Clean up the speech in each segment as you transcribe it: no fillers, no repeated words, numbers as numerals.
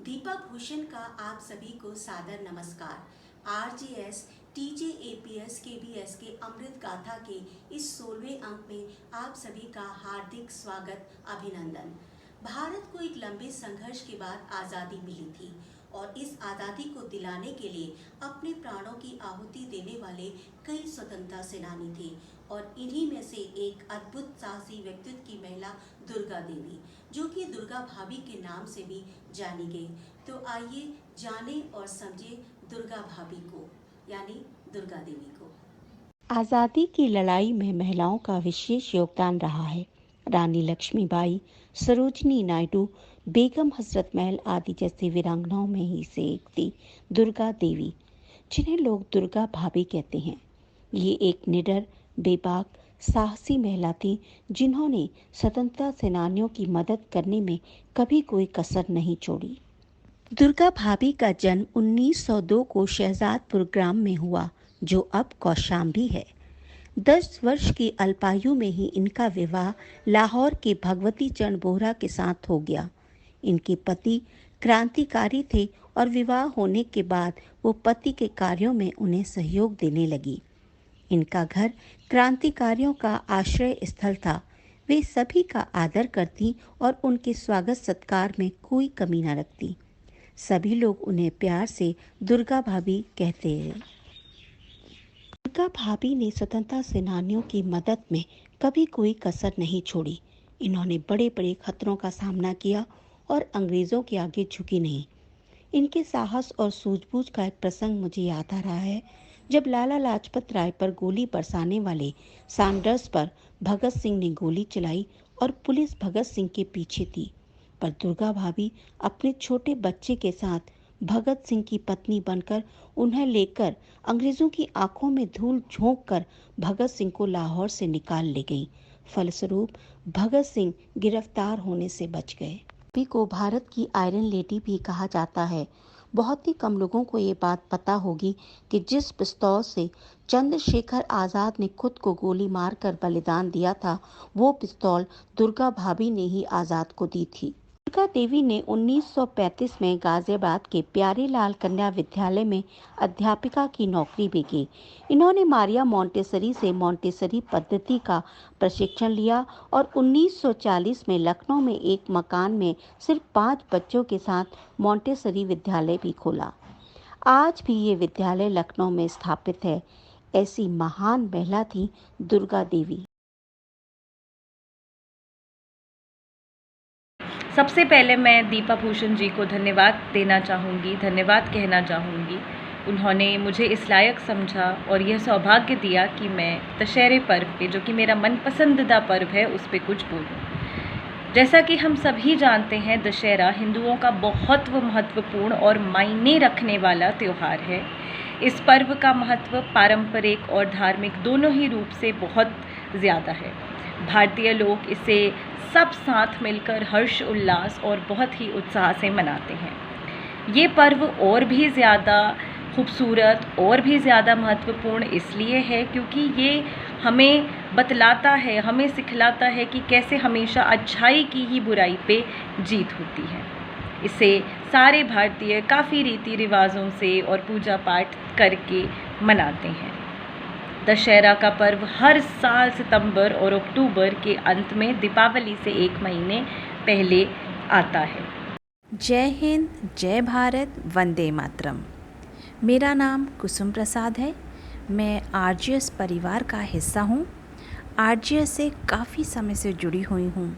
दीपा भूषण का आप सभी को सादर नमस्कार। आरजीएस टीजेएपीएस केबीएस के अमृत गाथा के इस 16वें अंक में आप सभी का हार्दिक स्वागत, अभिनंदन। भारत को एक लंबे संघर्ष के बाद आज़ादी मिली थी और इस आज़ादी को दिलाने के लिए अपने प्राणों की आहुति देने वाले कई स्वतंत्रता सेनानी थे और इन्हीं में से एक अद्भुत साहसी व्यक्तित्व की महिला दुर्गा देवी, जो कि दुर्गा भाभी के नाम से भी जानी गई। तो आइए जाने और समझे दुर्गा भाभी को, यानी दुर्गा देवी को। आज़ादी की लड़ाई में महिलाओं का विशेष योगदान रहा है। रानी लक्ष्मीबाई, सरोजनी नायडू, बेगम हजरत महल आदि जैसी वीरांगनाओं में ही से एक थी दुर्गा देवी, जिन्हें लोग दुर्गा भाभी कहते हैं। ये एक निडर, बेबाक, साहसी महिला थी जिन्होंने स्वतंत्रता सेनानियों की मदद करने में कभी कोई कसर नहीं छोड़ी। दुर्गा भाभी का जन्म 1902 को शहजादपुर ग्राम में हुआ, जो अब कौशाम्बी है। 10 वर्ष की अल्पायु में ही इनका विवाह लाहौर के भगवती चरण बोहरा के साथ हो गया। इनके पति क्रांतिकारी थे और विवाह होने के बाद वो पति के कार्यों में उन्हें सहयोग देने लगी। इनका घर क्रांतिकारियों का आश्रय स्थल था। वे सभी का आदर करती और उनके स्वागत सत्कार में कोई कमी न रखती। सभी लोग उन्हें प्यार से दुर्गा भाभी कहते हैं। दुर्गा भाभी ने स्वतंत्रता सेनानियों की मदद में कभी कोई कसर नहीं छोड़ी। इन्होंने बड़े बड़े खतरों का सामना किया और अंग्रेजों के आगे झुकी नहीं। इनके साहस और सूझबूझ का एक प्रसंग मुझे याद आ रहा है, जब लाला लाजपत राय पर गोली बरसाने वाले सैंडर्स पर भगत सिंह ने गोली चलाई और पुलिस भगत सिंह के पीछे थी, पर दुर्गा भाभी अपने छोटे बच्चे के साथ भगत सिंह की पत्नी बनकर उन्हें लेकर अंग्रेजों की आंखों में धूल झोंक कर भगत सिंह को लाहौर से निकाल ले गई। फलस्वरूप भगत सिंह गिरफ्तार होने से बच गए। भाभी को भारत की आयरन लेडी भी कहा जाता है। बहुत ही कम लोगों को ये बात पता होगी कि जिस पिस्तौल से चंद्रशेखर आज़ाद ने खुद को गोली मारकर बलिदान दिया था, वो पिस्तौल दुर्गा भाभी ने ही आज़ाद को दी थी। दुर्गा देवी ने 1935 में गाजियाबाद के प्यारेलाल कन्या विद्यालय में अध्यापिका की नौकरी भी की। इन्होंने मारिया मोंटेसरी से मोंटेसरी पद्धति का प्रशिक्षण लिया और 1940 में लखनऊ में एक मकान में सिर्फ 5 बच्चों के साथ मोंटेसरी विद्यालय भी खोला। आज भी ये विद्यालय लखनऊ में स्थापित है। ऐसी महान महिला थी दुर्गा देवी। सबसे पहले मैं दीपा भूषण जी को धन्यवाद देना चाहूँगी, धन्यवाद कहना चाहूँगी। उन्होंने मुझे इस लायक समझा और यह सौभाग्य दिया कि मैं दशहरे पर्व पे, जो कि मेरा मनपसंदीदा पर्व है, उस पे कुछ बोलूँ। जैसा कि हम सभी जानते हैं, दशहरा हिंदुओं का बहुत महत्वपूर्ण और मायने रखने वाला त्यौहार है। इस पर्व का महत्व पारंपरिक और धार्मिक दोनों ही रूप से बहुत ज़्यादा है। भारतीय लोग इसे सब साथ मिलकर हर्ष उल्लास और बहुत ही उत्साह से मनाते हैं। ये पर्व और भी ज़्यादा खूबसूरत और भी ज़्यादा महत्वपूर्ण इसलिए है क्योंकि ये हमें बतलाता है, हमें सिखलाता है कि कैसे हमेशा अच्छाई की ही बुराई पे जीत होती है। इसे सारे भारतीय काफ़ी रीति रिवाजों से और पूजा पाठ करके मनाते हैं। दशहरा का पर्व हर साल सितंबर और अक्टूबर के अंत में दीपावली से 1 महीने पहले आता है। जय हिंद, जय भारत, वंदे मातरम। मेरा नाम कुसुम प्रसाद है। मैं आरजीएस परिवार का हिस्सा हूँ। आरजीएस से काफ़ी समय से जुड़ी हुई हूँ।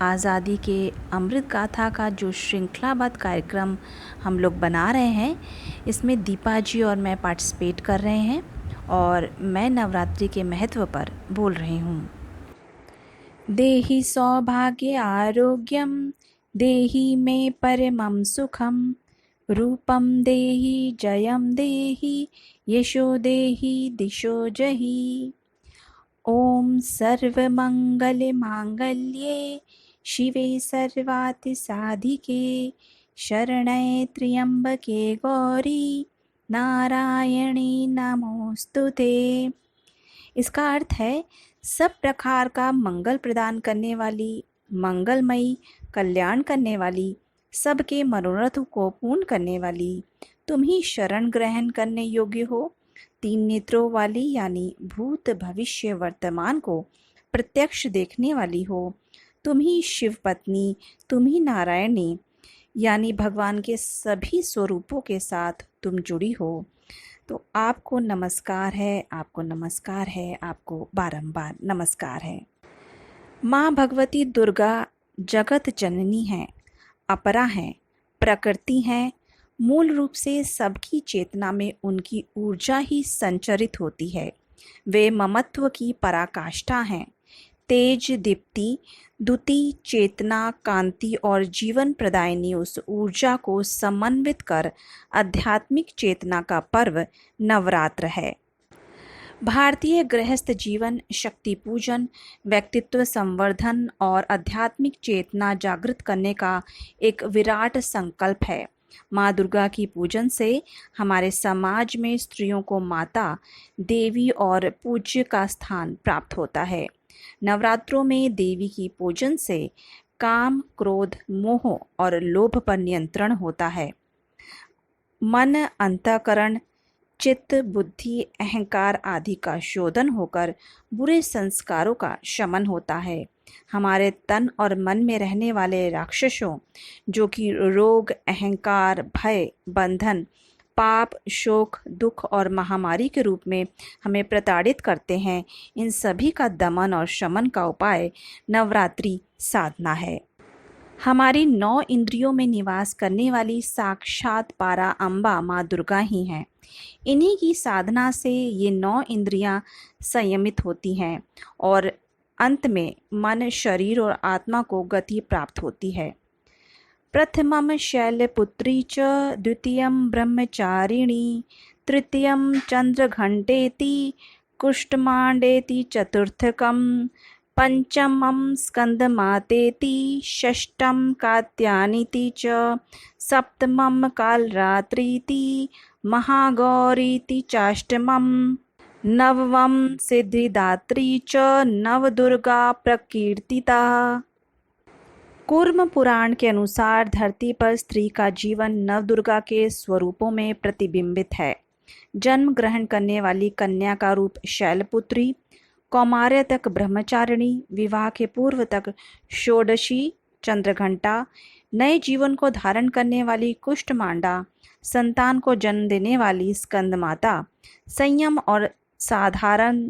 आज़ादी के अमृत गाथा का जो श्रृंखलाबद्ध कार्यक्रम हम लोग बना रहे हैं, इसमें दीपा जी और मैं पार्टिसिपेट कर रहे हैं और मैं नवरात्रि के महत्व पर बोल रही हूँ। देहि सौभाग्य आरोग्यम, देहि मे परमं सुखम, रूपम देहि जयम देहि, यशो देहि दिशो जहि। ओम सर्वमंगल मांगल्ये शिवे सर्वार्थ साधिके, शरण्ये त्र्यंबके गौरी नारायणी नमोस्तुते। इसका अर्थ है सब प्रकार का मंगल प्रदान करने वाली, मंगलमयी, कल्याण करने वाली, सबके मनोरथ को पूर्ण करने वाली, तुम ही शरण ग्रहण करने योग्य हो। 3 नेत्रों वाली यानी भूत भविष्य वर्तमान को प्रत्यक्ष देखने वाली हो। तुम ही शिव पत्नी, तुम ही नारायणी यानी भगवान के सभी स्वरूपों के साथ तुम जुड़ी हो। तो आपको नमस्कार है, आपको नमस्कार है, आपको बारंबार नमस्कार है। माँ भगवती दुर्गा जगत जननी हैं, अपरा हैं, प्रकृति हैं। मूल रूप से सबकी चेतना में उनकी ऊर्जा ही संचरित होती है। वे ममत्व की पराकाष्ठा हैं। तेज, दीप्ति, द्युति, चेतना, कांति और जीवन प्रदायिनी उस ऊर्जा को समन्वित कर आध्यात्मिक चेतना का पर्व नवरात्र है। भारतीय गृहस्थ जीवन शक्ति पूजन, व्यक्तित्व संवर्धन और आध्यात्मिक चेतना जागृत करने का एक विराट संकल्प है। माँ दुर्गा की पूजन से हमारे समाज में स्त्रियों को माता, देवी और पूज्य का स्थान प्राप्त होता है। नवरात्रों में देवी की पूजन से काम, क्रोध, मोह और लोभ पर नियंत्रण होता है। मन, अंतःकरण, चित्त, बुद्धि, अहंकार आदि का शोधन होकर बुरे संस्कारों का शमन होता है। हमारे तन और मन में रहने वाले राक्षसों जो कि रोग, अहंकार, भय, बंधन, पाप, शोक, दुख और महामारी के रूप में हमें प्रताड़ित करते हैं, इन सभी का दमन और शमन का उपाय नवरात्रि साधना है। हमारी 9 इंद्रियों में निवास करने वाली साक्षात पारा अम्बा माँ दुर्गा ही हैं। इन्हीं की साधना से ये 9 इंद्रियां संयमित होती हैं और अंत में मन, शरीर और आत्मा को गति प्राप्त होती है। प्रथमं शैलपुत्री च, द्वितीयं ब्रह्मचारिणी, तृतीयं चंद्रघंटेति, कुष्ठमांडेति, चतुर्थकं पंचमं स्कंदमातेति, षष्ठं कात्यायनीति च, सप्तमं कालरात्रीति, महागौरीति चाष्टमं, नवमं सिद्धिदात्री च, नवदुर्गा प्रकीर्तिता। कूर्म पुराण के अनुसार धरती पर स्त्री का जीवन नवदुर्गा के स्वरूपों में प्रतिबिंबित है। जन्म ग्रहण करने वाली कन्या का रूप शैलपुत्री, कौमार्य तक ब्रह्मचारिणी, विवाह के पूर्व तक षोडशी चंद्रघंटा, नए जीवन को धारण करने वाली कुष्ठमांडा, संतान को जन्म देने वाली स्कंद माता, संयम और साधारण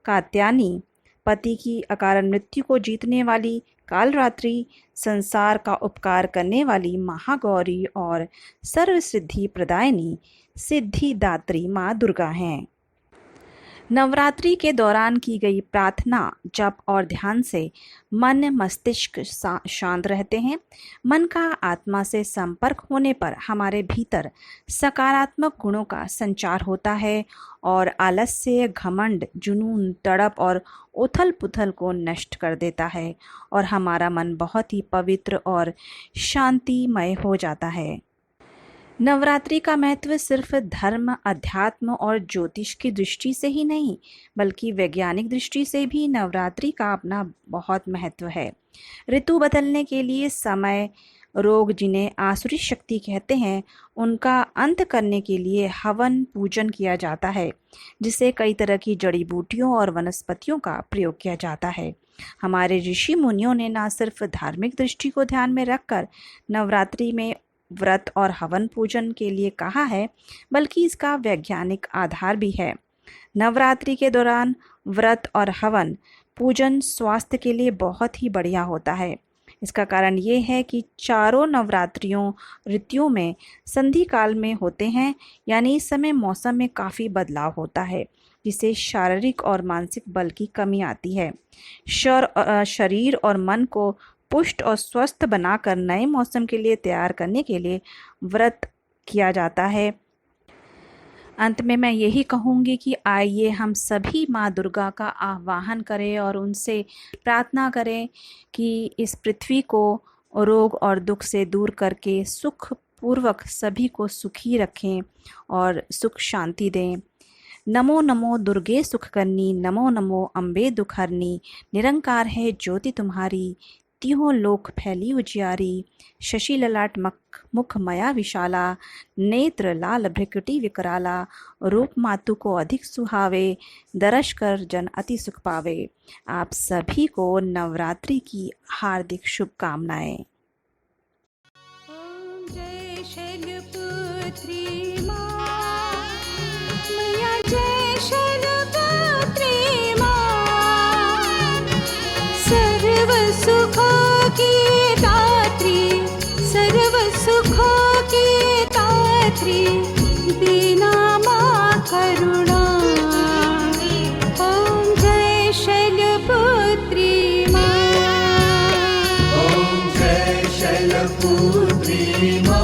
कात्यायनी, पति की अकारण मृत्यु को जीतने वाली कालरात्रि, संसार का उपकार करने वाली महागौरी और सर्वसिद्धि प्रदायिनी सिद्धिदात्री माँ दुर्गा हैं। नवरात्रि के दौरान की गई प्रार्थना, जप और ध्यान से मन, मस्तिष्क शांत रहते हैं। मन का आत्मा से संपर्क होने पर हमारे भीतर सकारात्मक गुणों का संचार होता है और आलस्य, घमंड, जुनून, तड़प और उथल पुथल को नष्ट कर देता है और हमारा मन बहुत ही पवित्र और शांतिमय हो जाता है। नवरात्रि का महत्व सिर्फ धर्म, अध्यात्म और ज्योतिष की दृष्टि से ही नहीं, बल्कि वैज्ञानिक दृष्टि से भी नवरात्रि का अपना बहुत महत्व है। ऋतु बदलने के लिए समय, रोग जिन्हें आसुरी शक्ति कहते हैं, उनका अंत करने के लिए हवन पूजन किया जाता है, जिसे कई तरह की जड़ी बूटियों और वनस्पतियों का प्रयोग किया जाता है। हमारे ऋषि मुनियों ने न सिर्फ धार्मिक दृष्टि को ध्यान में रखकर नवरात्रि में व्रत और हवन पूजन के लिए कहा है, बल्कि इसका वैज्ञानिक आधार भी है। नवरात्रि के दौरान व्रत और हवन पूजन स्वास्थ्य के लिए बहुत ही बढ़िया होता है। इसका कारण ये है कि चारों नवरात्रियों ऋतुओं में संधि काल में होते हैं, यानी इस समय मौसम में काफ़ी बदलाव होता है, जिससे शारीरिक और मानसिक बल की कमी आती है। शरीर और मन को पुष्ट और स्वस्थ बनाकर नए मौसम के लिए तैयार करने के लिए व्रत किया जाता है। अंत में मैं यही कहूँगी कि आइए हम सभी माँ दुर्गा का आह्वान करें और उनसे प्रार्थना करें कि इस पृथ्वी को रोग और दुख से दूर करके सुख पूर्वक सभी को सुखी रखें और सुख शांति दें। नमो नमो दुर्गे सुख करनी, नमो नमो अम्बे दुखहरनी, निरंकार है ज्योति तुम्हारी, तिहो लोक फैली उजियारी, शशि ललाट मुख मया विशाला, नेत्र लाल भ्रिकुटी विकराला, रूप मातु को अधिक सुहावे, दर्श कर जन अति सुख पावे। आप सभी को नवरात्रि की हार्दिक शुभकामनाएं। ओम जय शैलपुत्री माँ, मैया जय शैलपुत्री माँ, सर्व सुखों की दात्री, सर्व सुखों की दात्री, दीना माँ करुणा। ओम जय शैलपुत्री माँ, ओम जय शैलपुत्री माँ।